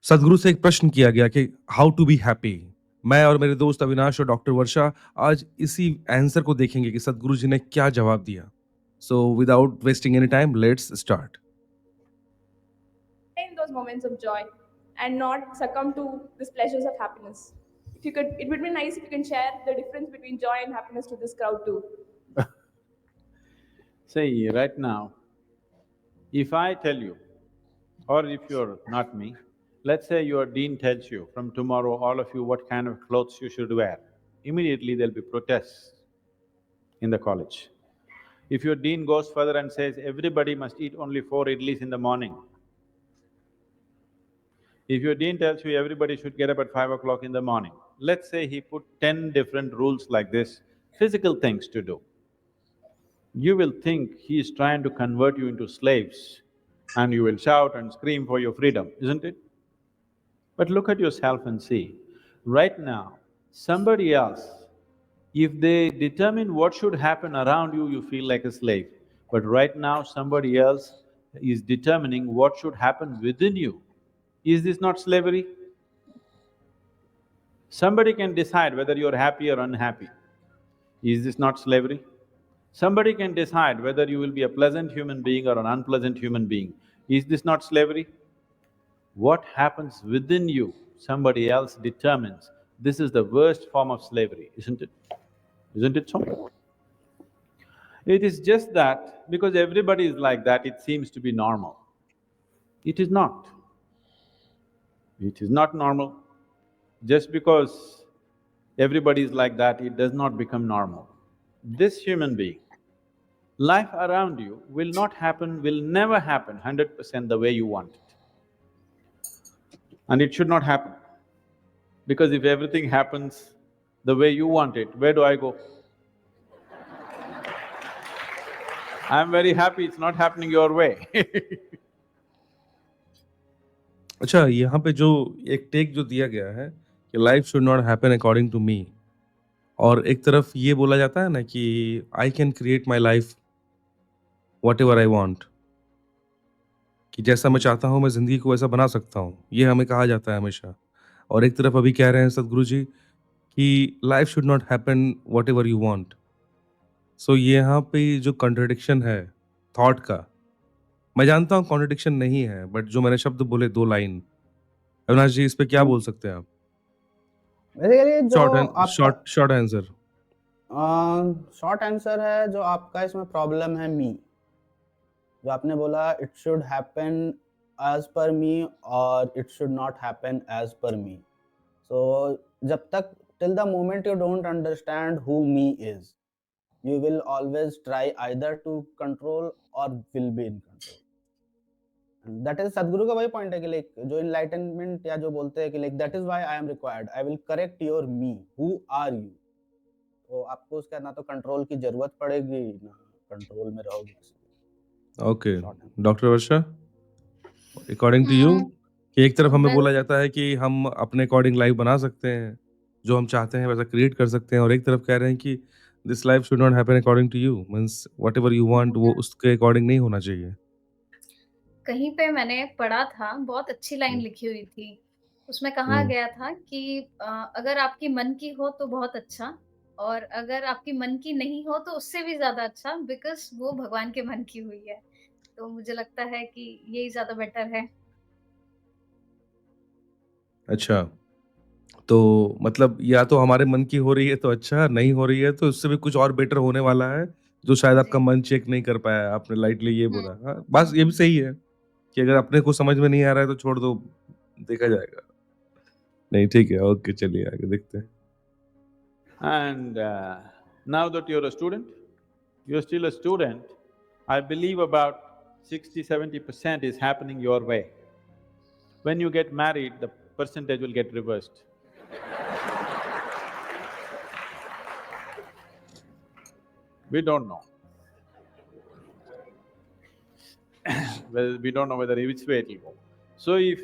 सदगुरु से एक प्रश्न किया गया कि हाउ टू बी हैप्पी। मैं और मेरे दोस्त अविनाश और डॉक्टर वर्षा आज इसी आंसर को देखेंगे कि सदगुरु जी ने क्या जवाब दिया। So without wasting any time let's start. In those moments of joy and not succumb to these pleasures of happiness. If you could, it would be nice if you can share the difference between joy and happiness to this crowd too. See, right now, if I tell you, or if you're not me, let's say your dean tells you, from tomorrow, all of you, what kind of clothes you should wear, immediately there'll be protests in the college. If your dean goes further and says, everybody must eat only 4 idlis in the morning, if your dean tells you everybody should get up at 5 o'clock in the morning, let's say he put 10 different rules like this, physical things to do, you will think he is trying to convert you into slaves and you will shout and scream for your freedom, isn't it? But look at yourself and see, right now, somebody else, if they determine what should happen around you, you feel like a slave. But right now, somebody else is determining what should happen within you. Is this not slavery? Somebody can decide whether you're happy or unhappy. Is this not slavery? Somebody can decide whether you will be a pleasant human being or an unpleasant human being. Is this not slavery? What happens within you, somebody else determines. This is the worst form of slavery, isn't it? Isn't it so? It is just that because everybody is like that, it seems to be normal. It is not. It is not normal. Just because everybody is like that, it does not become normal. This human being, life around you will not happen, will never happen 100% the way you want it. And it should not happen. Because if everything happens the way you want it, where do I go? I'm very happy it's not happening your way. अच्छा, यहाँ पे जो एक take जो दिया गया है कि life should not happen according to me, और एक तरफ ये बोला जाता है ना कि I can create my life whatever I want, कि जैसा मैं चाहता हूँ मैं जिंदगी को वैसा बना सकता हूँ, ये हमें कहा जाता है हमेशा। और एक तरफ अभी कह रहे हैं सदगुरु जी कि life should not happen what you want. So यहाँ पे जो कॉन्ट्रडिक्शन है थॉट का, मैं जानता हूँ कॉन्ट्रडिक्शन नहीं है, बट जो मैंने शब्द बोले 2 लाइन, अविनाश जी इस पे क्या बोल सकते हैं आप? बेसिकली जो आपका शॉर्ट आंसर। शॉर्ट आंसर है, जो आपका इसमें प्रॉब्लम है मी, जो आपने बोला it should happen as per me और it should not happen as per me. So जब तक till the moment you don't understand who me is, you will always try either to control or will be in control. And that is सदगुरु का वही point है कि like जो enlightenment या जो बोलते हैं कि like that is why I am required, I will correct your me, who are you. तो आपको उसका ना तो कंट्रोल की जरूरत पड़ेगी ना कंट्रोल में रहोगे। Okay, doctor Varsha, according to you, कि एक तरफ हमें बोला जाता है कि हम अपने अकॉर्डिंग लाइफ बना सकते हैं, जो हम चाहते हैं वैसा क्रिएट कर सकते हैं, और एक तरफ कह रहे हैं कि this life should not happen according to you, means whatever you want वो उसके अकॉर्डिंग नहीं होना चाहिए। कहीं पे मैंने पढ़ा था, बहुत अच्छी लाइन लिखी हुई थी। उसमें कहा गया था कि अगर आपकी मन की हो तो बहुत अच्छा, और अगर आपकी मन की नहीं हो तो उससे भी ज़्यादा अच्छा, बिकॉज़ वो भगवान के मन की हुई है। तो मुझे लगता है कि यही ज़्यादा बेटर है। अच्छा, तो मतलब या तो हमारे मन की हो रही है तो अच्छा, नहीं हो रही है तो उससे भी कुछ और बेटर होने वाला है, जो शायद आपका जी। मन चेक नहीं कर पाया, आपने लाइटली ये हुँ, बोला। हाँ, बस ये भी सही है कि अगर अपने को समझ में नहीं आ रहा है तो छोड़ दो, देखा जाएगा। नहीं, ठीक है, ओके, चलिए आगे देखते हैं। And now that you're a student, you're still a student, I believe about 60–70% is happening your way. When you get married, the percentage will get reversed. We don't know. Well, we don't know whether which way it will go. So if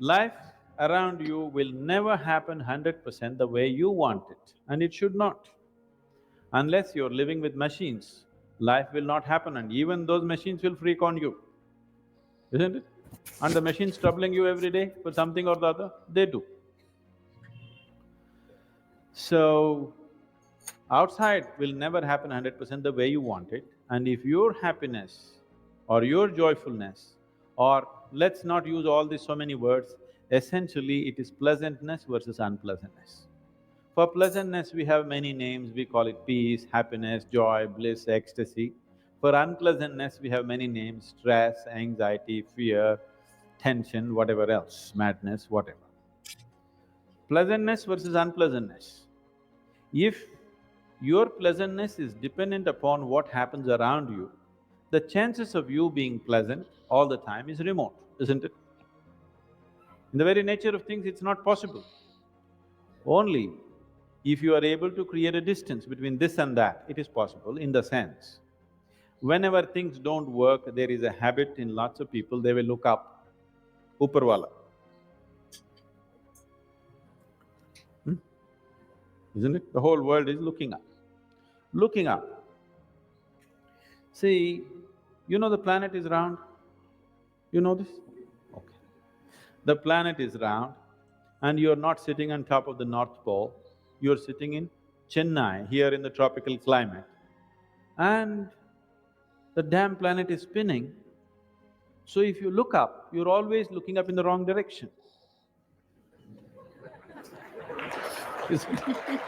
life around you will never happen 100% the way you want it, and it should not. Unless you're living with machines, life will not happen, and even those machines will freak on you, isn't it? And the machines troubling you every day for something or the other, they do. So, outside will never happen 100% the way you want it, and if your happiness or your joyfulness, or let's not use all these so many words, essentially it is pleasantness versus unpleasantness. For pleasantness, we have many names, we call it peace, happiness, joy, bliss, ecstasy. For unpleasantness, we have many names, stress, anxiety, fear, tension, whatever else, madness, whatever. Pleasantness versus unpleasantness. If your pleasantness is dependent upon what happens around you, the chances of you being pleasant all the time is remote, isn't it? In the very nature of things, it's not possible. Only if you are able to create a distance between this and that, it is possible in the sense, whenever things don't work, there is a habit in lots of people, they will look up, Upperwala. Isn't it? The whole world is looking up. Looking up. See, you know the planet is round? You know this? Okay. The planet is round and you're not sitting on top of the North Pole, you're sitting in Chennai, here in the tropical climate, and the damn planet is spinning. So if you look up, you're always looking up in the wrong direction. Isn't it?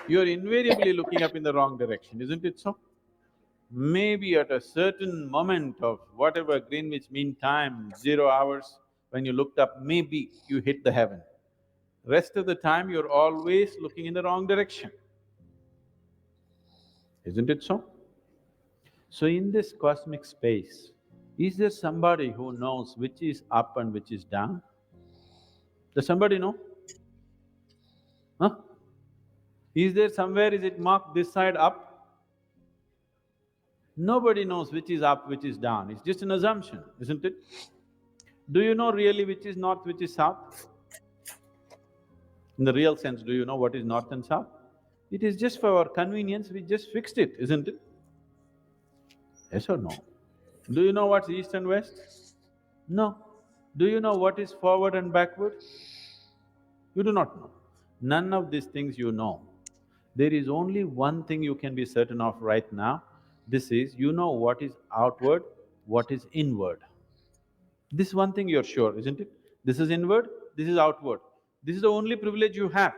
You're invariably looking up in the wrong direction, isn't it so? Maybe at a certain moment of whatever Greenwich Mean Time, 0 hours, when you looked up, maybe you hit the heaven. Rest of the time, you're always looking in the wrong direction. Isn't it so? So in this cosmic space, is there somebody who knows which is up and which is down? Does somebody know? Huh? Is there somewhere, is it marked this side up? Nobody knows which is up, which is down, it's just an assumption, isn't it? Do you know really which is north, which is south? In the real sense, do you know what is north and south? It is just for our convenience, we just fixed it, isn't it? Yes or no? Do you know what's east and west? No. Do you know what is forward and backward? You do not know. None of these things you know. There is only one thing you can be certain of right now. This is, you know what is outward, what is inward. This one thing you're sure, isn't it? This is inward, this is outward. This is the only privilege you have.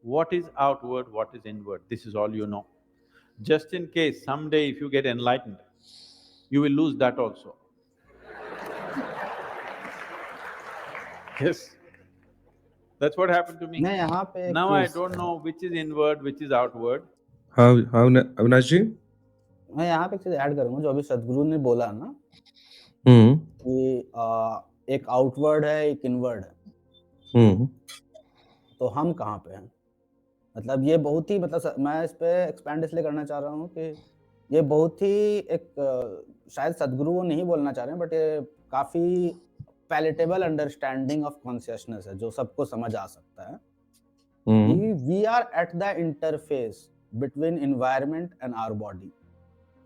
What is outward, what is inward, this is all you know. Just in case someday if you get enlightened, you will lose that also. Yes. That's what happened to me. मैं यहाँ पे एक Now I चीज don't know which is inward, which is outward. हाँ हाँ अविनाश जी। मैं यहाँ पे एक चीज ऐड करूंगा जो अभी सदगुरु ने बोला ना कि एक आउटवर्ड है एक इनवर्ड है, तो हम कहाँ पे हैं? मतलब ये बहुत ही मतलब मैं इस पे एक्सपैंड इसलिए करना चाह रहा हूँ कि ये बहुत ही एक शायद सदगुरु वो नहीं बोलना चाह रहे हैं, बट ये काफी पैलेटेबल अंडरस्टैंडिंग ऑफ कॉन्शियसनेस है जो सबको समझ आ सकता है। We are at the interface between environment and our body.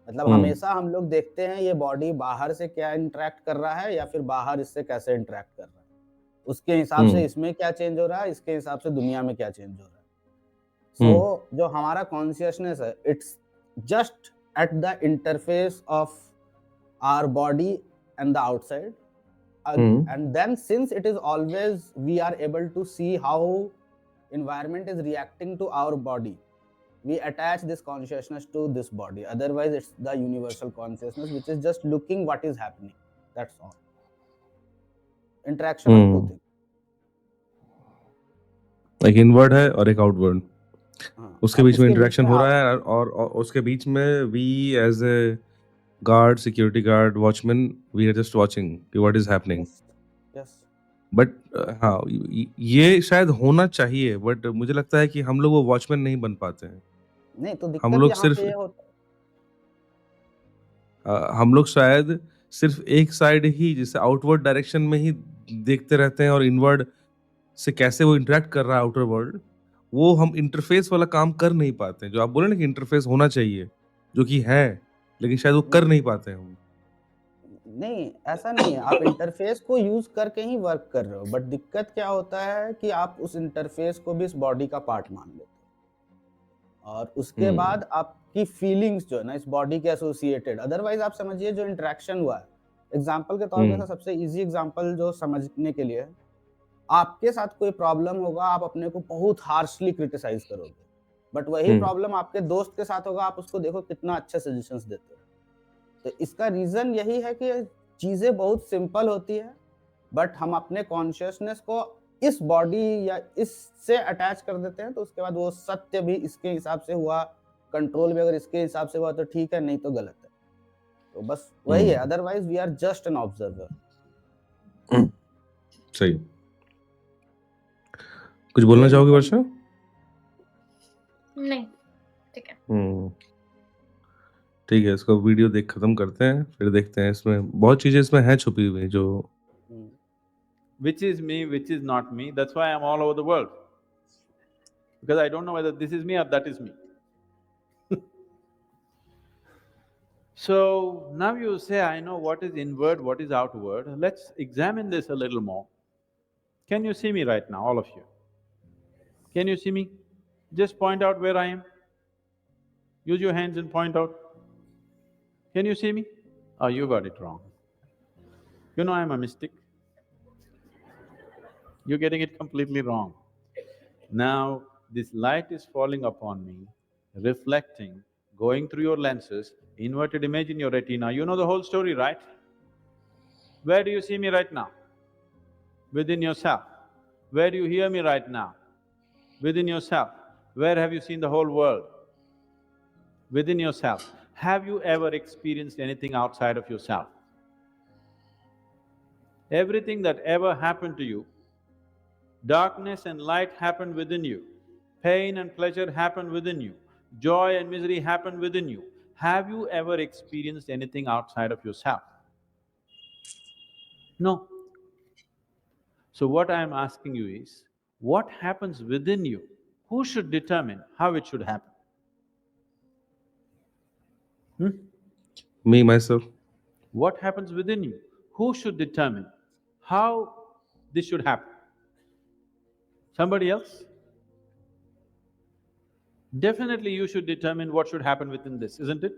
मतलब हमेशा हम लोग देखते हैं ये बॉडी बाहर से क्या इंटरेक्ट कर रहा है या फिर बाहर इससे कैसे इंटरेक्ट कर रहा है, उसके हिसाब से इसमें क्या चेंज हो रहा है, इसके हिसाब से दुनिया में क्या चेंज हो रहा है। सो जो हमारा कॉन्शियसनेस है, it's just at the interface of our body and the outside, and then since it is always we are able to see how environment is reacting to our body, we attach this consciousness to this body. Otherwise it's the universal consciousness which is just looking what is happening, that's all. Interaction of two things, एक inward है और एक outward, उसके बीच में interaction हो रहा है और उसके बीच में we as a guard, security guard, watchman, we are just watching what is happening. yes. But हाँ ये शायद होना चाहिए, बट मुझे लगता है कि हम लोग वो वॉचमैन नहीं बन पाते हैं। नहीं तो हम लोग सिर्फ हम लोग शायद सिर्फ एक साइड ही, जैसे आउटवर्ड डायरेक्शन में ही देखते रहते हैं और इनवर्ड से कैसे वो इंटरेक्ट कर रहा है आउटर वर्ल्ड, वो हम इंटरफेस वाला काम कर नहीं पाते हैं। जो आप बोले ना कि इंटरफेस होना चाहिए, जो कि है, लेकिन शायद वो कर नहीं पाते हैं हम। नहीं, ऐसा नहीं है, आप इंटरफ़ेस को यूज़ करके ही वर्क कर रहे हो, बट दिक्कत क्या होता है कि आप उस इंटरफ़ेस को भी इस बॉडी का पार्ट मान लेते हो और उसके हुँ, बाद आपकी फीलिंग्स जो है ना इस बॉडी के एसोसिएटेड अदरवाइज़ आप समझिए जो इंटरैक्शन हुआ है, एग्ज़ाम्पल के तौर पे हुँ, सबसे ईज़ी एग्ज़ाम्पल जो समझने के लिए है, आपके साथ कोई प्रॉब्लम होगा, आप अपने को बहुत हार्शली क्रिटिसाइज़ करोगे, बट वही हुँ, प्रॉब्लम आपके दोस्त के साथ होगा, आप उसको देखो कितना अच्छे सजेशंस देते हो। तो इसका रीज़न यही है कि चीज़ें बहुत सिंपल होती है, बट हम अपने कॉन्शियसनेस को इस बॉडी या इससे अटैच कर देते हैं, तो उसके बाद वो सत्य भी इसके हिसाब से हुआ, कंट्रोल भी अगर इसके हिसाब से हुआ तो ठीक है, नहीं तो गलत है। तो बस वही है, hmm, otherwise we are just an observer. सही। कुछ बोलना ये चाहोगे मतलब वर्षा? नहीं, ठीक है। हुँ, ठीक है, इसको वीडियो देख खत्म करते हैं, फिर देखते हैं इसमें बहुत चीज़ें इसमें हैं छुपी हुई जो हुँ, Which is me, which is not me, that's why I'm all over the world. Because I don't know whether this is me or that is me. So, now you say, I know what is inward, what is outward, let's examine this a little more. Can you see me right now, all of you? Can you see me? Just point out where I am. Use your hands and point out. Can you see me? Oh, you got it wrong. You know I'm a mystic. You're getting it completely wrong. Now, this light is falling upon me, reflecting, going through your lenses, inverted image in your retina. You know the whole story, right? Where do you see me right now? Within yourself. Where do you hear me right now? Within yourself. Where have you seen the whole world? Within yourself. Have you ever experienced anything outside of yourself? Everything that ever happened to you, darkness and light happened within you. Pain and pleasure happened within you. Joy and misery happened within you. Have you ever experienced anything outside of yourself? No. So what I am asking you is, what happens within you? Who should determine how it should happen? Hmm? Me my self. What happens within you? Who should determine how this should happen? Somebody else? Definitely you should determine what should happen within this, isn't it?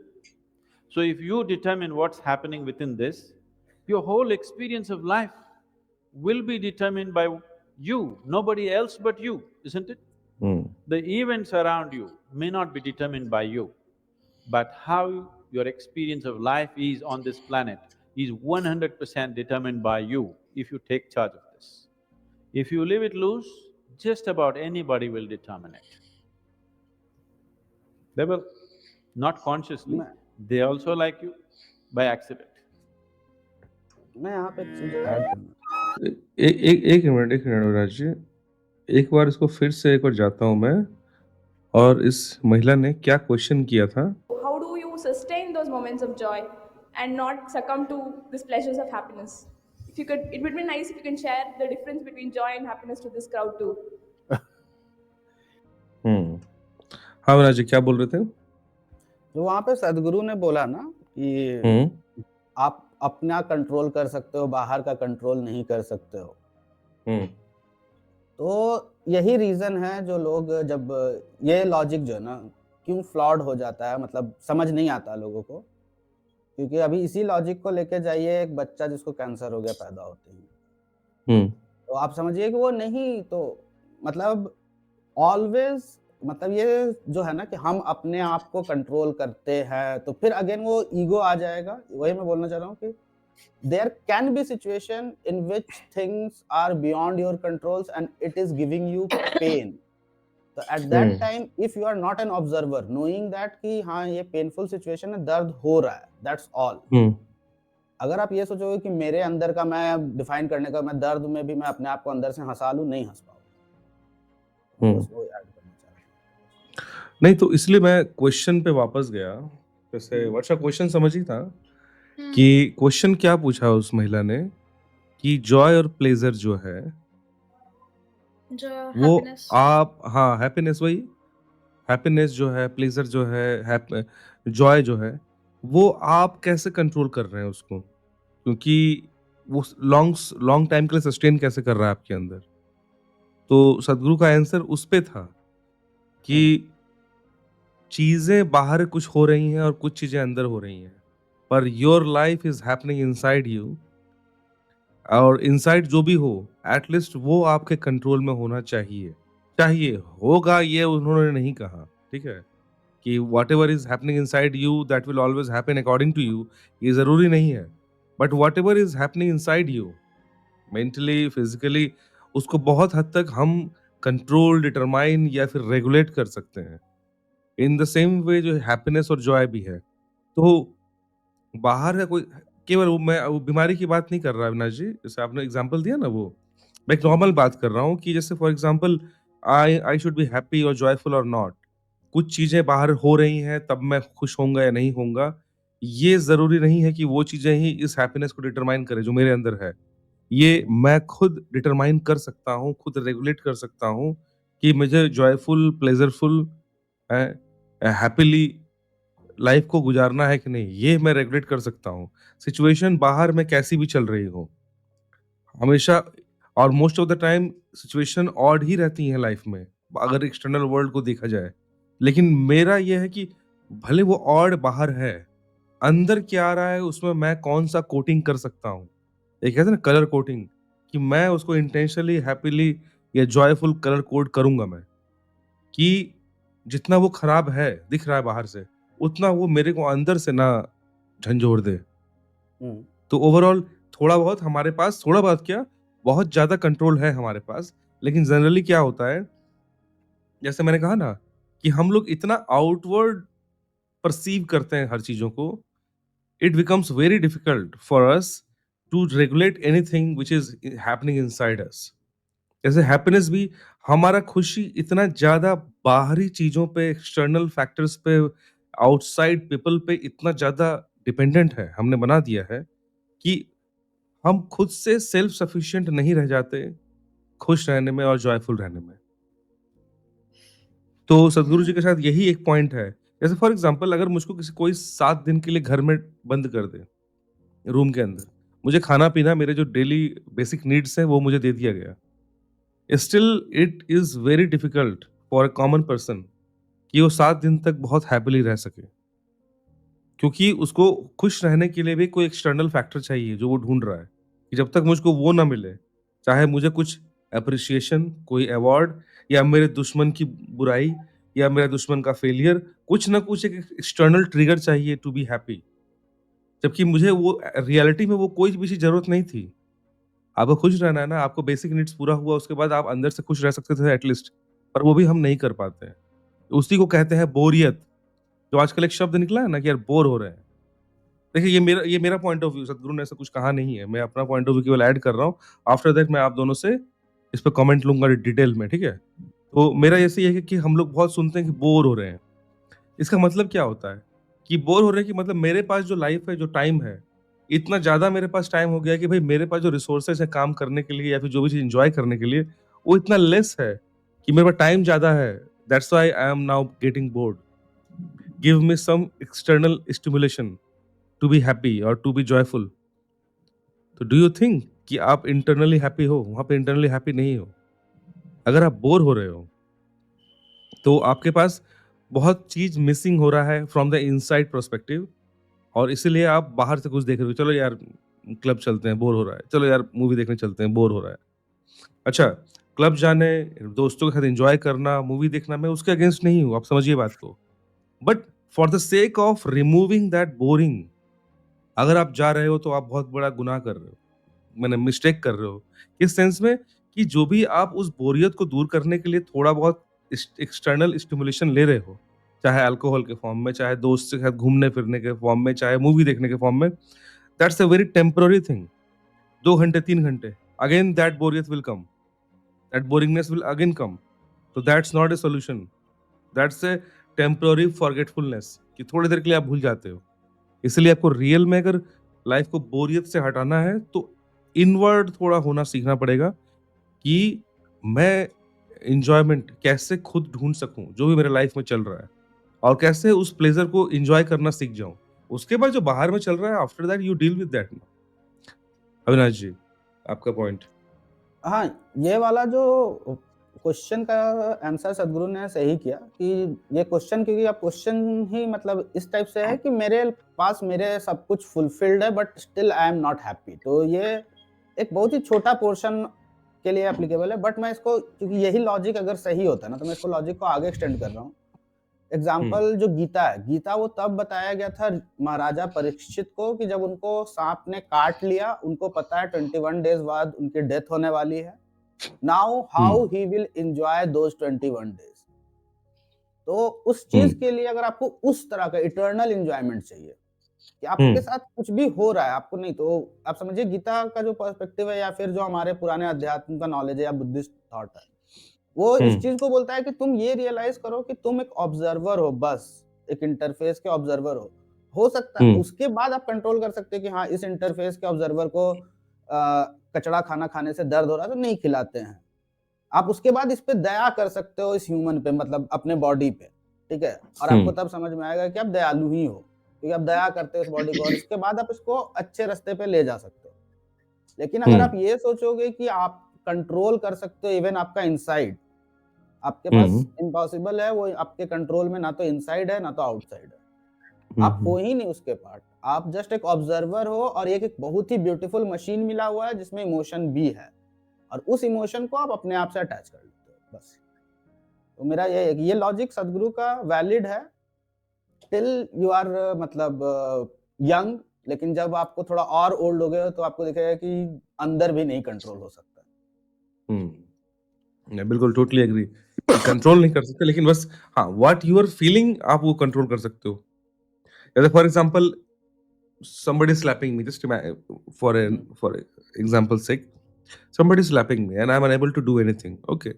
So if you determine what's happening within this, your whole experience of life will be determined by you, nobody else but you, isn't it? Hmm, The events around you may not be determined by you, but how your experience of life is on this planet is 100% determined by you if you take charge of this. If you leave it loose, just about anybody will determine it. They will, not consciously, मैं they also like you by accident. मैं यहाँ पे एक चीज़ add करना ए एक minute Avinash जी, एक बार इसको फिर से एक बार जाता हूँ मैं और इस महिला ने क्या क्वेश्चन किया था? How do you sustain those moments of joy and not succumb to these pleasures of happiness? If you could, it would be nice if you can share the difference between joy and happiness to this crowd too. हुँ। हाँ, अविनाश जी क्या बोल रहे थे? जो वहाँ पे सद्गुरु ने बोला ना कि हुँ, आप अपना कंट्रोल कर सकते हो, बाहर का कंट्रोल नहीं कर सकते हो। हुँ, तो यही रीज़न है जो लोग जब ये लॉजिक जो है ना क्यों फ्लॉड हो जाता है मतलब समझ नहीं आता लोगों को। क्योंकि अभी इसी लॉजिक को लेके जाइए एक बच्चा जिसको कैंसर हो गया पैदा होते ही। हुँ, तो आप समझिए कि वो नहीं तो मतलब ऑलवेज़ मतलब ये जो है ना कि हम अपने आप को कंट्रोल करते हैं, तो फिर अगेन वो ईगो आ जाएगा। वही मैं बोलना चाह रहा हूँ कि there can be situation in which things are beyond your controls and it is giving you pain. So at that hmm, time if you are not an observer knowing that कि हाँ ये painful situation है, दर्द हो रहा है, that's all. हुँ, अगर आप ये सोचोगे कि मेरे अंदर का मैं डिफाइन करने का मैं दर्द में भी मैं अपने आप को अंदर से हँसा लूँ, नहीं हँस पाओगे। हुँ। बस वो ऐड करना चाह रहा था। नहीं तो इसलिए मैं क्वेश्चन पे वापस गया। जैसे हुँ, वर्षा क्वेश्चन समझी था हुँ, कि क्वेश्चन क्या पूछा उस महिला ने कि जॉय और प्लेज़र जो है, जो वो हैप्पीनेस आप हाँ, हैप्पीनेस वही हैप्पीनेस जो है, प्लेज़र जो है, जॉय जो है, वो आप कैसे कंट्रोल कर रहे हैं उसको? क्योंकि वो लॉन्ग टाइम के लिए सस्टेन कैसे कर रहा है आपके अंदर। तो सद्गुरु का आंसर उस पे था कि चीज़ें बाहर कुछ हो रही हैं और कुछ चीज़ें अंदर हो रही हैं, per your life is happening inside you, और इनसाइड जो भी हो, एट लीस्ट वो आपके कंट्रोल में होना चाहिए। चाहिए, होगा ये उन्होंने नहीं कहा, ठीक है? कि whatever is happening inside you that will always happen according to you, ये ज़रूरी नहीं है। But whatever is happening inside you, mentally, physically, उसको बहुत हद तक हम कंट्रोल, डिटरमाइन या फिर रेगुलेट कर सकते हैं। इन द सेम वे जो हैप्पीनेस और जॉय भी है। तो बाहर का कोई, केवल वो बीमारी की बात नहीं कर रहा अविनाश जी, जैसे आपने एग्ज़ाम्पल दिया ना वो, मैं एक नॉर्मल बात कर रहा हूँ कि जैसे for example I should be happy और जॉयफुल और नॉट। कुछ चीज़ें बाहर हो रही हैं तब मैं खुश होऊँगा या नहीं होऊँगा, ये ज़रूरी नहीं है कि वो चीज़ें ही इस हैप्पीनेस को डिटरमाइन करें जो मेरे अंदर है। ये मैं खुद डिटरमाइन कर सकता हूँ, खुद रेगुलेट कर सकता हूँ कि मुझे जॉयफुल, प्लेज़रफुल हैप्पीली लाइफ़ को गुज़ारना है कि नहीं, ये मैं रेगुलेट कर सकता हूँ। सिचुएशन बाहर में कैसी भी चल रही हो, हमेशा और most of the time situation odd ही रहती हैं लाइफ़ में, अगर एक्सटर्नल वर्ल्ड को देखा जाए। लेकिन मेरा ये है कि भले वो ऑड बाहर है, अंदर क्या आ रहा है उसमें मैं कौन-सा कोटिंग कर सकता हूँ। एक कहते हैं ना कलर कोटिंग, कि मैं उसको इंटेंशनली, हैपीली या जॉयफुल कलर कोड करूँगा मैं, कि जितना वो खराब है, दिख रहा है बाहर से, उतना वो मेरे को अंदर से ना झंझोड़ दे। हुँ। तो ओवरऑल थोड़ा बहुत क्या, बहुत ज़्यादा कंट्रोल है हमारे पास। लेकिन जनरली क्या होता है, जैसे मैंने कहा ना, कि हम लोग इतना आउटवर्ड परसीव करते हैं हर चीज़ों को, it becomes very difficult for us to regulate anything which is happening inside us. जैसे हैप्पीनेस भी, हमारा खुशी इतना ज़्यादा बाहरी चीज़ों पे, एक्सटर्नल फैक्टर्स पे, आउटसाइड पीपल पे इतना ज़्यादा डिपेंडेंट है, हमने बना दिया है कि हम खुद से सेल्फ सफिशिएंट नहीं रह जाते, खुश रहने में और जॉयफुल रहने में। तो सद्गुरु जी के साथ यही एक पॉइंट है। जैसे फॉर एग्ज़ाम्पल अगर मुझको कोई 7 दिन के लिए घर में बंद कर दे, रूम के अंदर, मुझे खाना-पीना, मेरे जो डेली बेसिक नीड्स हैं, वो मुझे दे दिया गया। Still it is very difficult for a common person कि वो 7 दिन तक बहुत हैपीली रह सके। क्योंकि उसको खुश रहने के लिए भी कोई एक्सटर्नल फैक्टर चाहिए जो वो ढूँढ रहा है, कि जब तक मुझको वो ना मिले, चाहे मुझे कुछ एप्रिसिएशन, कोई अवार्ड, या मेरे दुश्मन की बुराई, या मेरे दुश्मन का फेलियर, कुछ ना कुछ एक एक्सटर्नल ट्रिगर चाहिए टू बी हैप्पी। जबकि मुझे वो रियलिटी में वो कोई भी चीज़ ज़रूरत नहीं थी। आपको खुश रहना है ना, आपको बेसिक नीड्स पूरा हुआ, उसके बाद आप अंदर से खुश रह सकते थे एटलीस्ट, पर वो भी हम नहीं कर पाते हैं। उसी को कहते हैं बोरियत, जो आजकल एक शब्द निकला है ना कि यार बोर हो रहे हैं। देखिए ये मेरा पॉइंट ऑफ व्यू, सद्गुरु ने ऐसा कुछ कहा नहीं है। मैं अपना पॉइंट ऑफ व्यू केवल ऐड कर रहा हूँ। आफ्टर दैट मैं आप दोनों से इस पे कमेंट लूँगा डिटेल में, ठीक है? तो मेरा ऐसे ही है कि हम लोग बहुत सुनते हैं कि बोर हो रहे हैं। इसका मतलब क्या होता है? कि बोर हो रहे हैं कि मतलब मेरे पास जो लाइफ़ है, जो टाइम है, इतना ज़्यादा मेरे पास टाइम हो गया है कि भई मेरे पास जो रिसोर्सेज़ है काम करने के लिए या फिर जो भी चीज़ एन्जॉय करने के लिए, वो इतना लेस है कि मेरे पास टाइम ज़्यादा है। That's why I am now getting bored. Give me some external stimulation to be happy और टू बी जॉयफुल। तो डू यू थिंक कि आप इंटरनली हैप्पी हो? वहाँ पे इंटरनली हैप्पी नहीं हो। अगर आप बोर हो रहे हो, तो आपके पास बहुत चीज़ मिसिंग हो रहा है फ्रॉम द इनसाइड पर्सपेक्टिव, और इसीलिए आप बाहर से कुछ देख रहे हो, चलो यार क्लब चलते हैं, बोर हो रहा है। चलो यार मूवी देखने चलते हैं, बोर हो रहा है। अच्छा, क्लब जाने, दोस्तों के साथ एन्जॉय करना, मूवी देखना, मैं उसके अगेंस्ट नहीं हूँ, आप समझिए बात को। But for the sake of removing that boring, अगर आप जा रहे हो तो आप बहुत बड़ा गुनाह कर रहे हो। मैंने मिस्टेक कर रहे हो। इस सेंस में कि जो भी आप उस बोरियत को दूर करने के लिए थोड़ा बहुत एक्सटर्नल स्टिमुलेशन ले रहे हो, चाहे अल्कोहल के फॉर्म में, चाहे दोस्त के साथ घूमने-फिरने के फॉर्म में, चाहे मूवी देखने के फॉर्म में, that's a very temporary thing. 2 घंटे, 3 घंटे, अगेन दैट बोरियत will come, that boringness will again come. तो that's not a solution, that's a temporary forgetfulness, कि थोड़ी देर के लिए आप भूल जाते हो। इसलिए आपको रियल में अगर लाइफ को बोरियत से हटाना है तो इनवर्ड थोड़ा होना सीखना पड़ेगा, कि मैं एन्जॉयमेंट कैसे खुद ढूँढ सकूँ, जो भी मेरे लाइफ में चल रहा है, और कैसे उस प्लेज़र को एन्जॉय करना सीख जाऊँ। उसके बाद जो बाहर में चल रहा है, after that you deal with that. Avinash ji, आपका पॉइंट। हाँ, ये वाला जो क्वेश्चन का आंसर सद्गुरु ने सही किया कि ये क्वेश्चन, क्योंकि अब क्वेश्चन ही मतलब इस टाइप से है कि मेरे पास मेरे सब कुछ फुलफिल्ड है but still I am not happy. तो ये एक बहुत ही छोटा पोर्शन के लिए एप्लीकेबल है, बट मैं इसको, क्योंकि यही लॉजिक अगर सही होता ना, तो मैं इसको लॉजिक को आगे एक्सटेंड कर रहा हूँ। एग्जाम्पल जो गीता है, गीता वो तब बताया गया था महाराजा परीक्षित को कि जब उनको सांप ने काट लिया, उनको पता है 21 डेज बाद उनकी डेथ होने वाली है। Now how he will enjoy those 21 days. तो उस चीज के लिए अगर आपको उस तरह का इटर्नल एंजॉयमेंट चाहिए कि आपके साथ कुछ भी हो रहा है आपको नहीं, तो आप समझिए गीता का जो पर्सपेक्टिव है या फिर जो हमारे पुराने अध्यात्म का नॉलेज है या बुद्धिस्ट थॉट है, वो इस चीज को बोलता है कि तुम ये रियलाइज करो कि तुम एक ऑब्जर्वर हो, बस एक इंटरफेस के ऑब्जर्वर हो सकता है उसके बाद आप कंट्रोल कर सकते हैं कि हाँ, इस इंटरफेस के ऑब्जर्वर को कचड़ा खाना खाने से दर्द हो रहा है तो नहीं खिलाते हैं। आप उसके बाद इस पे दया कर सकते हो, इस ह्यूमन पे, मतलब अपने बॉडी पे, ठीक है, और आपको तब समझ में आएगा कि आप दयालु ही हो क्योंकि आप दया करते हो इस बॉडी को, और इसके बाद आप इसको अच्छे रास्ते पे ले जा सकते हो। लेकिन अगर आप ये सोचोगे कि आप कंट्रोल कर सकते हो इवन आपका इनसाइड, आपके पास इम्पॉसिबल है, वो आपके कंट्रोल में ना तो इनसाइड है ना तो आउटसाइड है। आप हो ही नहीं उसके पार्ट, आप जस्ट एक ऑब्जर्वर हो, और एक बहुत ही ब्यूटीफुल मशीन मिला हुआ है जिसमें इमोशन भी है, और उस इमोशन को आप अपने आप से अटैच कर लेते हो बस। तो मेरा ये लॉजिक सदगुरु का वैलिड है टिल यू आर मतलब यंग, लेकिन जब आपको थोड़ा और ओल्ड हो गए तो आपको दिखेगा कि अंदर भी नहीं कंट्रोल हो सकता। मैं बिल्कुल टोटली एग्री। कंट्रोल नहीं कर सकते, लेकिन बस हाँ, व्हाट यू आर फीलिंग आप वो कंट्रोल कर सकते हो। जैसे for example somebody is slapping me, just for example sake, somebody is slapping me and I'm unable to do anything. Okay,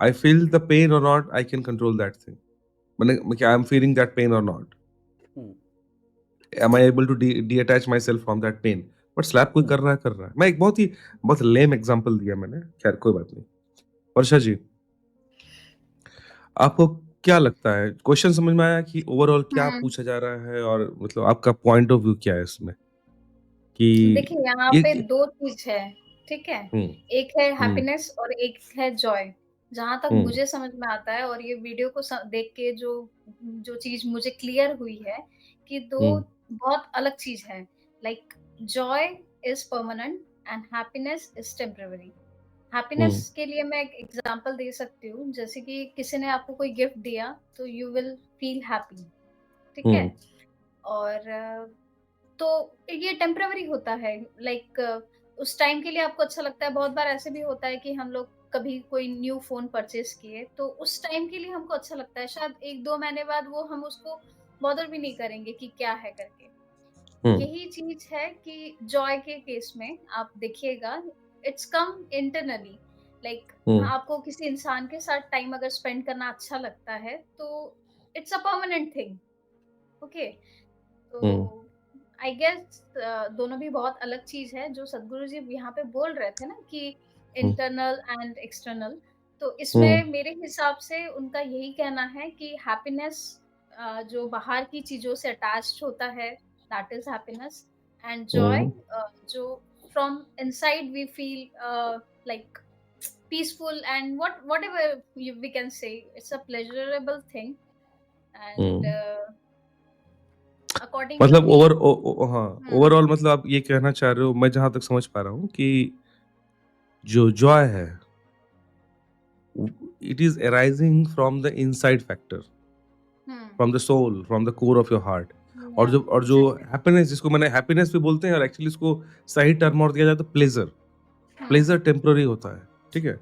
I feel the pain or not, I can control that thing. I'm feeling that pain or not, am I able to detach myself from that pain? But slap कोई कर रहा है। मैं एक बहुत लेम example दिया मैंने, खैर कोई बात नहीं। वर्षा जी, आपको क्या लगता है, क्वेश्चन समझ में आया कि ओवरऑल क्या पूछा जा रहा है, और मतलब आपका पॉइंट ऑफ व्यू क्या है इसमें कि देखिए, यहाँ ये पे 2 चीज़ है, ठीक है? एक है हैप्पीनेस और एक है जॉय। जहाँ तक मुझे समझ में आता है और ये वीडियो को देख के जो चीज़ मुझे क्लियर हुई है कि 2 बहुत अलग चीज़ है। Like Joy is permanent and happiness is temporary. Happiness के लिए मैं एक एग्ज़ाम्पल दे सकती हूँ, जैसे कि किसी ने आपको कोई गिफ्ट दिया, तो यू विल फील हैप्पी, ठीक है? और तो ये टेम्परेरी होता है, लाइक उस टाइम के लिए आपको अच्छा लगता है। बहुत बार ऐसे भी होता है कि हम लोग कभी कोई न्यू फ़ोन परचेज़ किए, तो उस टाइम के लिए हमको अच्छा लगता है। शायद 1-2 महीने बाद वो हम उसको बॉदर भी नहीं करेंगे कि क्या है करके। यही चीज़ है कि जॉय के केस में आप देखिएगा, इट्स कम इंटरनली। लाइक आपको किसी इंसान के साथ टाइम अगर स्पेंड करना अच्छा लगता है, तो it's a permanent thing, okay? तो आई गेस दोनों भी बहुत अलग चीज़ है जो सद्गुरु जी यहाँ पे बोल रहे थे ना कि इंटरनल एंड एक्सटर्नल। तो इसमें मेरे हिसाब से उनका यही कहना है कि हैप्पीनेस जो बाहर की चीज़ों से अटैच्ड होता है, that is happiness, and joy जो from inside we feel like peaceful and whatever we can say, it's a pleasurable thing and according to मतलब मी। ओवरऑल मतलब आप ये कहना चाह रहे हो, मैं जहां तक समझ पा रहा हूँ कि जो जॉय है, it is arising from the inside factor, from the soul, from the core of your heart. और जो हैप्पीनेस, जिसको मैंने हैप्पीनेस भी बोलते हैं, और एक्चुअली इसको सही टर्म और दिया जाए तो प्लेजर टेम्पररी होता है, ठीक है।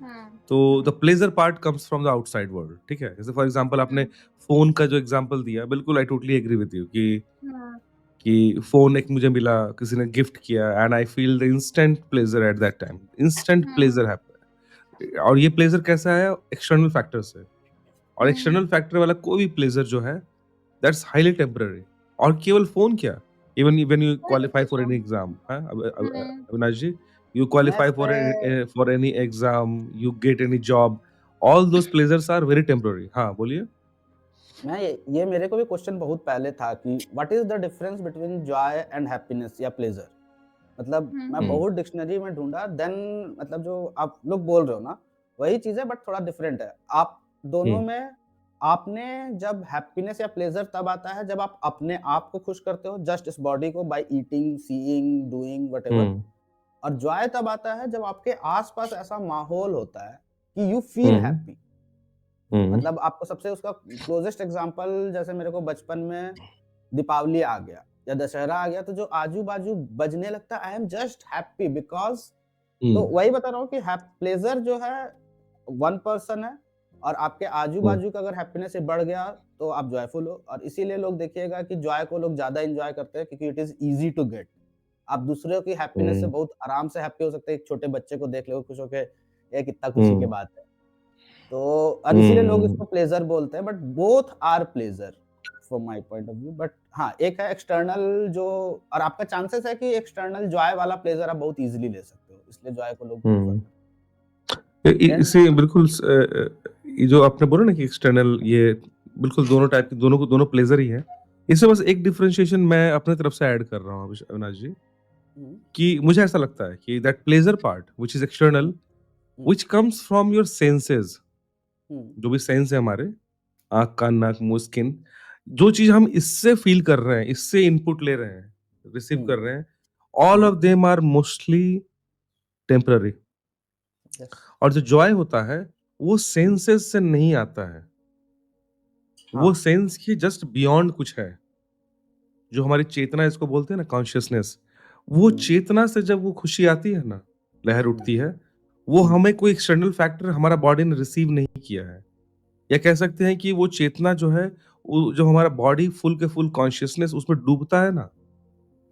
तो the pleasure part comes from the outside world, ठीक है। जैसे फॉर एग्जांपल आपने फोन का जो एग्जांपल दिया, बिल्कुल I totally agree with you कि फोन एक मुझे मिला, किसी ने गिफ्ट किया, and I feel the instant pleasure at that time, instant pleasure है। और ये प्लेजर कैसा है, एक्सटर्नल फैक्टर से, और एक्सटर्नल फैक्टर वाला कोई भी प्लेजर जो है, दैट्स हाईली टेम्पररी। और केवल फोन क्या, even when you qualify for any exam, Avinash ji, you मैं qualify इस पे for any exam, you get any job, all those pleasures are very temporary। हाँ बोलिए। मैं ये मेरे को भी क्वेश्चन बहुत पहले था कि what is the difference between Joy and happiness या प्लेजर। मतलब मैं हुँ। बहुत डिक्शनरी में ढूँढा, देन मतलब जो आप लोग बोल रहे हो ना, वही चीज़ है बट थोड़ा डिफरेंट है। आप दोनों हुँ, में आपने जब हैप्पीनेस या प्लेज़र तब आता है जब आप अपने आप को खुश करते हो, जस्ट इस बॉडी को by eating, seeing, doing whatever, hmm, और जॉय तब आता है जब आपके आस-पास ऐसा माहौल होता है कि यू फील हुँ, हैप्पी। हुँ, मतलब आपको सबसे उसका क्लोज़ेस्ट एग्ज़ाम्पल जैसे मेरे को बचपन में दीपावली आ गया या दशहरा आ गया, तो जो आजू-बाजू बजने लगता है, I am just happy because, तो हुँ, वही बता रहा हूँ कि प्लेज़र जो है वन पर्सन है, और आपके हुँ, आजू-बाजू का अगर हैप्पीनेस से बढ़ गया तो आप जॉयफुल हो, और इसीलिए लोग देखिएगा कि जॉय को लोग ज़्यादा एन्जॉय करते हैं क्योंकि it is easy to get. आप दूसरों की हैप्पीनेस से हुँ, बहुत आराम से हैप्पी हो सकते हैं। एक छोटे बच्चे को देख लो खुश होके, ये कितना खुशी की हुँ, बात है। तो और इसीलिए लोग हुँ, इसको प्लेज़र बोलते हैं, but both are pleasure from my point of view. But हाँ, एक है एक्सटर्नल जो, और आपका चांसेस है कि एक्सटर्नल जॉय वाला प्लेज़र आप बहुत ईज़िली ले सकते हो, इसलिए जॉय को लोग प्रेफ़र हुँ। करते हैं। इसे बिल्कुल ये जो आपने बोला ना कि एक्सटर्नल ये बिल्कुल दोनों टाइप के दोनों प्लेज़र ही हैं। इसमें बस एक डिफरेंशिएशन मैं अपनी तरफ से ऐड कर रहा हूँ अविनाश जी, हुँ, कि मुझे ऐसा लगता है कि that pleasure part which is hmm, external, hmm, which comes from your senses, hmm, जो भी सेंस है हमारे आँख, कान, नाक, मुँह, स्किन, जो चीज़ हम इससे फ़ील कर रहे हैं, इससे इनपुट ले रहे हैं, रिसीव हुँ, कर रहे हैं, all hmm, of them are mostly temporary. Yes, और जो जॉय होता है, वो हुँ, सेंसेस से नहीं आता है। वो हाँ, सेंस के जस्ट बियॉन्ड कुछ है। जो हमारी चेतना इसको बोलते हैं ना कॉन्शियसनेस, वो हुँ, चेतना से जब वो खुशी आती है ना, लहर हुँ, उठती है, वो हुँ, हमें कोई एक्सटर्नल फैक्टर हमारा बॉडी ने रिसीव नहीं किया है। या कह सकते हैं कि वो चेतना जो है, वो जो हमारा बॉडी फुल के फुल कॉन्शियसनेस उसमें डूबता है ना,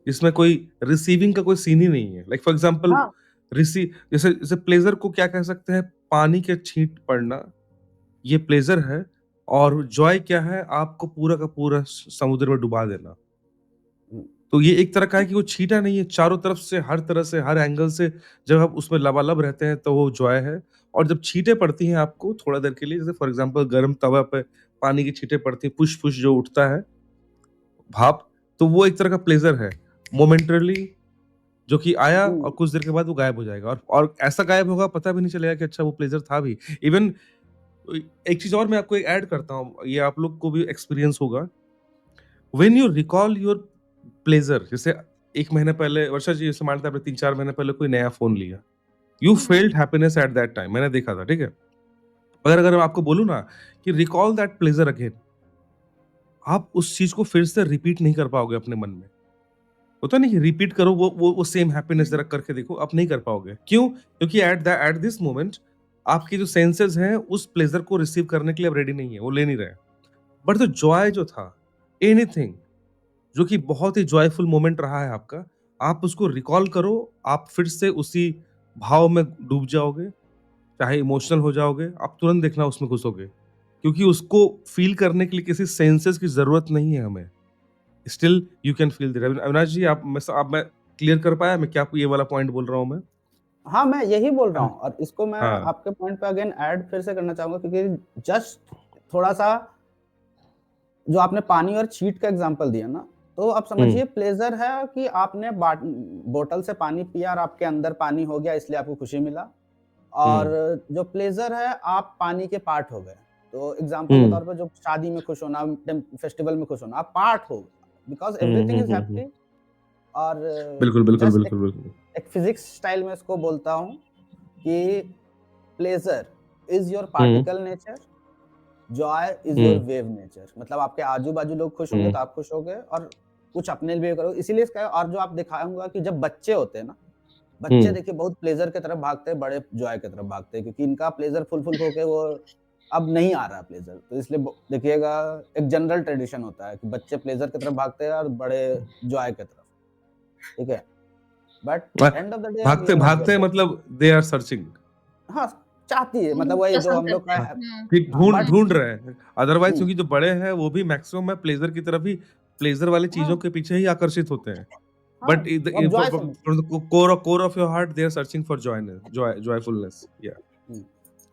इसमें कोई रिसीविंग का कोई सीन ही नहीं है। लाइक फॉर एग्जांपल हाँ, जैसे जैसे प्लेज़र को क्या कह सकते हैं, पानी के छींट पड़ना, ये प्लेज़र है। और जॉय क्या है, आपको पूरा का पूरा समुद्र में डुबा देना। हुँ, तो ये एक तरह का है कि वो छीटा नहीं है, चारों तरफ से, हर तरह से, हर एंगल से जब आप उसमें लबालब रहते हैं, तो वो जॉय है। और जब छींटें पड़ती हैं आपको थोड़ा देर के लिए, जैसे फॉर एग्ज़ाम्पल गरम तवा पे पानी की छींटें पड़ती हैं, फुश-फुश जो उठता है भाप, तो वो एक तरह का प्लेज़र है, मोमेंटरीली, जो कि आया और हुँ, कुछ देर के बाद वो गायब हो जाएगा, और ऐसा गायब होगा पता भी नहीं चलेगा कि अच्छा वो प्लेज़र था भी। इवन एक चीज़ और मैं आपको एक ऐड करता हूँ, ये आप लोग को भी एक्सपीरियंस होगा। When you recall your pleasure, जैसे 1 महीने पहले वर्षा जी जैसे मान लेते हैं आपने 3-4 महीने पहले कोई नया फ़ोन लिया। You hmm, felt happiness eight that time, मैंने देखा था, ठीक है? मगर अगर मैं आपको बोलूँ ना कि रिकॉल दैट प्लेज़र अगेन, आप उस चीज़ को फिर से रिपीट नहीं कर पाओगे अपने मन में। होता नहीं कि रिपीट करो वो सेम हैप्पीनेस हुँ, ज़रा करके देखो, आप नहीं कर पाओगे। क्यों? क्योंकि एट दिस मोमेंट आपके जो सेंसेस हैं उस प्लेज़र को रिसीव करने के लिए अब रेडी नहीं है, वो ले नहीं रहे हैं। बट द जॉय जो था, एनीथिंग जो कि बहुत ही जॉयफुल मोमेंट रहा है आपका, आप उसको रिकॉल करो, आप फिर से उसी भाव में डूब जाओगे, चाहे इमोशनल हो जाओगे, आप तुरंत देखना उसमें घुसोगे। क्योंकि उसको फ़ील करने के लिए किसी सेंसेस की ज़रूरत नहीं है हमें। Still you can feel that. Avinash ji, आप मैं क्लियर कर पाया मैं क्या ये वाला पॉइंट बोल रहा हूँ मैं? हाँ, मैं यही बोल रहा हाँ, हूँ, और इसको मैं हाँ। आपके पॉइंट पे अगेन ऐड फिर से करना चाहूँगा क्योंकि जस्ट थोड़ा-सा जो आपने पानी और छींट का एग्ज़ाम्पल दिया ना, तो आप हुँ, समझिए प्लेज़र है कि आपने बॉटल से पानी पिया और आपके अंदर पानी हो गया इसलिए आपको खुशी मिला। और हुँ, जो प्लेज़र है आप पानी के पार्ट हो गए। तो एग्ज़ाम्पल के हुँ, तौर पे जो शादी में खुश होना, फेस्टिवल में खुश होना, आप पार्ट हो, because hmm, everything hmm, is hmm, hmm. Happy. और बिल्कुल, बिल्कुल, जस्ट एक बिल्कुल, बिल्कुल। एक फिज़िक्स स्टाइल में इसको बोलता हूँ कि pleasure is your hmm, particle nature, Joy is your hmm, wave nature. मतलब आपके आजू-बाजू लोग खुश होंगे हुँ, तो आप खुश होगे, और कुछ अपने लिए करोगे। इसीलिए इसका, और जो आप दिखाऊँगा कि जब बच्चे होते हैं ना, बच्चे हुँ। देखिए बहुत प्लेज़र की तरफ भागते हैं, बड़े जॉय की तरफ भागते हैं क्योंकि इनका प्लेज़र फुलफिल होके वो अब नहीं आ रहा प्लेज़र। तो इसलिए ब देखिएगा एक जनरल ट्रेडिशन होता है कि बच्चे प्लेज़र की तरफ भागते हैं और बड़े जॉय की तरफ, ठीक है? But a, end of the day हम भागते ये भागते हैं ऑब्ज़र्व, मतलब दे आर सर्चिंग। हाँ, चाहती है मतलब हुँ, वही जो पसंद हम लोग करते का हैं। हाँ, है। हुँ, कि हाँ, ढूँढ बट ढूँढ रहे हैं। अदरवाइज़ हुँ, क्योंकि जो बड़े हैं वो भी मैक्सिमम में प्लेज़र की तरफ ही, प्लेज़र वाली हाँ, चीज़ों के पीछे ही आकर्षित होते हैं। हाँ, बट इ द वो इ अब फ जॉय फ समझते from the core of your heart they are searching for joyfulness. या हैं। हुँ,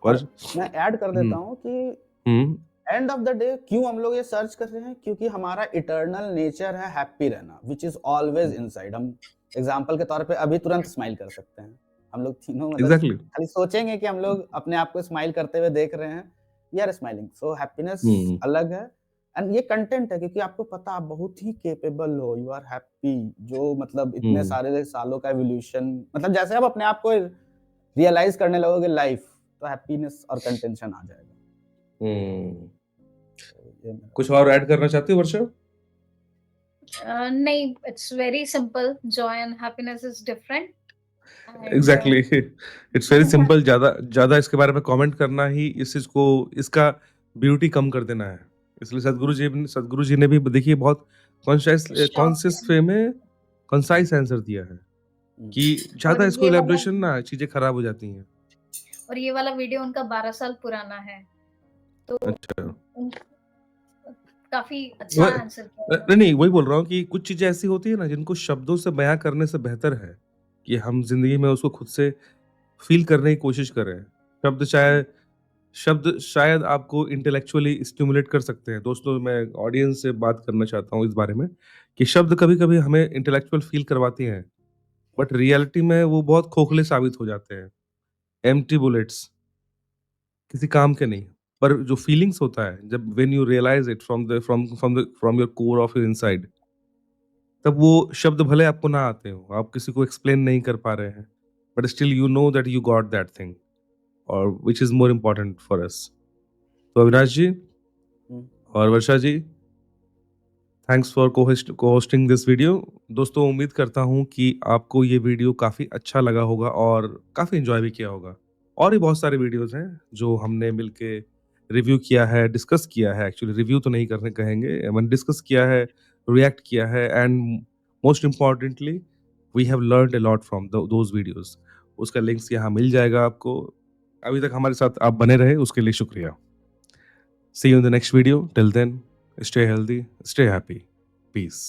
और और मैं ऐड कर हुँ, देता हूँ कि हुँ, एंड ऑफ द डे क्यों हम लोग ये सर्च कर रहे हैं? क्योंकि हमारा इटर्नल नेचर है हैप्पी रहना, व्हिच इज़ ऑलवेज़ इनसाइड। हम एग्ज़ाम्पल के तौर पे अभी तुरंत स्माइल कर सकते हैं। हम लोग तीनों मतलब एग्ज़ैक्टली। खाली सोचेंगे कि हम लोग अपने आप को स्माइल करते हुए देख रहे हैं, we are smiling. So happiness hmm, अलग है एंड ये कंटेंट है क्योंकि आपको पता आप बहुत ही कैपेबल हो, यू आर हैप्पी जो मतलब इतने हुँ, सारे सालों का एवोल्यूशन मतलब जैसे आप अपने आप को रियलाइज़ करने लगोगे लाइफ़, तो हैप्पीनेस और कंटेंशन आ जाएगा। हुँ। तो ये मेरा कुछ और ऐड करना चाहते हो वर्षा? नहीं, it's very simple, Joy and happiness is different and exactly. It's very simple. ज़्यादा ज़्यादा इसके बारे में कमेंट करना ही इस चीज़ को इसका ब्यूटी कम कर देना है। इसलिए सद्गुरु जी ने भी देखिए बहुत शॉर्ट कॉन्शियस वे में कंसाइज़ आंसर दिया है हुँ, कि और ज़्यादा इसको ये वाला इलैबोरेशन ना चीज़ें खराब हो जाती हैं। और ये वाला वीडियो उनका 12 साल पुराना है, तो अच्छा। उन काफ़ी व अच्छा आंसर किया नहीं, उन्होंने। नहीं, वही बोल रहा हूँ कि कुछ चीज़ें ऐसी होती है ना जिनको शब्दों से बयाँ करने से बेहतर है कि हम ज़िंदगी में उसको खुद से फ़ील करने की कोशिश करें। शब्द शायद आपको इंटेलेक्चुअली स्टिमुलेट कर सकते हैं। दोस्तों, मैं ऑडियंस से बात करना चाहता हूँ इस बारे में कि शब्द कभी-कभी हमें इंटेलेक्चुअल फ़ील करवाते हैं, बट रियलिटी में वो बहुत खोखले साबित हो जाते हैं। एम्प्टी बुलेट्स, किसी काम के नहीं। पर जो फीलिंग्स होता है, जब when you realise it from your core of your inside, तब वो शब्द भले आपको ना आते हों, आप किसी को एक्सप्लेन नहीं कर पा रहे हैं, but still you know that you got that thing और which is more important for us. तो अविनाश जी हुँ। और Varsha ji, thanks for co-hosting this video. दोस्तों, उम्मीद करता हूँ कि आपको ये वीडियो काफ़ी अच्छा लगा होगा और काफ़ी एन्जॉय भी किया होगा। और भी बहुत सारे वीडियोज़ हैं जो हमने मिलके रिव्यू किया है, डिस्कस किया है। एक्चुअली रिव्यू तो नहीं करने कहेंगे, मैंने डिस्कस किया है, रिएक्ट किया है and most importantly we have learned a lot from those videos. उसका लिंक्स यहाँ मिल जाएगा आपको। अभी तक हमारे साथ आप बने रहे, उसके लिए शुक्रिया। See you in the next video. Till then, stay healthy, stay happy. Peace.